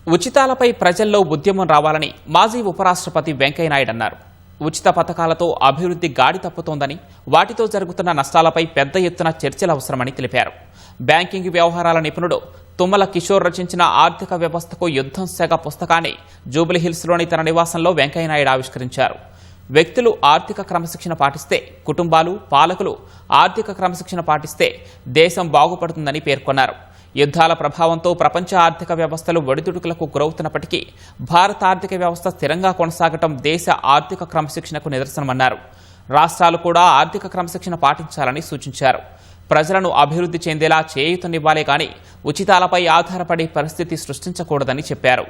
ఉచితాలపై ప్రజల్లో ఉద్యమం రావాలని మాజీ ఉపరాష్ట్రపతి వెంకయ్యనాయుడు అన్నారు. ఉచిత పథకాలతో అభివృద్ధి గాడి తప్పుతోందని, వాటితో జరుగుతున్న నష్టాలపై పెద్ద ఎత్తున చర్చలు అవసరమని తెలిపారు. బ్యాంకింగ్ వ్యవహారాల నిపుణుడు తుమ్మల కిషోర్ రచించిన ఆర్థిక వ్యవస్థకు యుద్ధం సెగ పుస్తకాన్ని జూబ్లీహిల్స్లోని తన నివాసంలో వెంకయ్యనాయుడు ఆవిష్కరించారు. వ్యక్తులు ఆర్థిక క్రమశిక్షణ పాటిస్తే, కుటుంబాలు, పాలకులు ఆర్థిక క్రమశిక్షణ పాటిస్తే దేశం బాగుపడుతుందని పేర్కొన్నారు. యుద్ధాల ప్రభావంతో ప్రపంచ ఆర్థిక వ్యవస్థలు ఒడిదుడుకులకు గురవుతున్నప్పటికీ భారత ఆర్థిక వ్యవస్థ స్థిరంగా కొనసాగటం దేశ ఆర్థిక క్రమశిక్షణకు నిదర్శనమన్నారు. రాష్ట్రాలు కూడా ఆర్థిక క్రమశిక్షణ పాటించాలని సూచించారు. ప్రజలను అభివృద్ధి చెందేలా చేయూతనివ్వాలే కానీ ఉచితాలపై ఆధారపడే పరిస్థితి సృష్టించకూడదని చెప్పారు.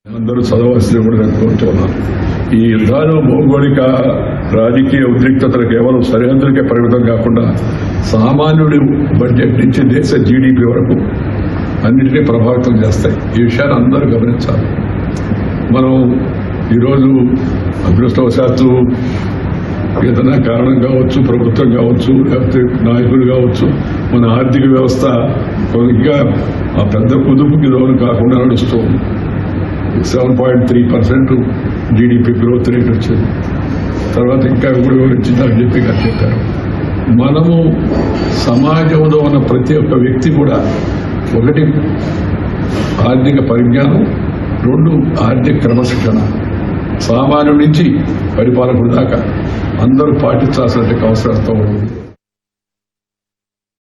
అందరూ చదవాల్సింది కూడా కోరుతున్నారు. ఈ యుద్ధాలు భౌగోళిక రాజకీయ ఉద్రిక్తతలు కేవలం సరిహద్దులకే పరిమితం కాకుండా సామాన్యుడి బడ్జెట్ నుంచి దేశ జీడీపీ వరకు అన్నింటినీ ప్రభావితం చేస్తాయి. ఈ విషయాన్ని అందరూ గమనించాలి. మనం ఈరోజు అదృష్టవశాత్తు ఏదైనా కారణం కావచ్చు, ప్రభుత్వం కావచ్చు, లేకపోతే నాయకులు కావచ్చు, మన ఆర్థిక వ్యవస్థ ఇంకా ఆ పెద్ద కుదుపుకి లోను కాకుండా నడుస్తూ 7.3% జీడీపీ గ్రోత్ రేట్ వచ్చింది. తర్వాత ఇంకా ఇప్పుడు వివరించిందని చెప్పారు. మనము సమాజంలో ఉన్న ప్రతి ఒక్క వ్యక్తి కూడా ఒకటి ఆర్థిక పరిజ్ఞానం, రెండు ఆర్థిక క్రమశిక్షణ, సామాన్యుడి నుంచి పరిపాలకుడి దాకా అందరూ పాటించాల్సిన అవసరం ఉంది.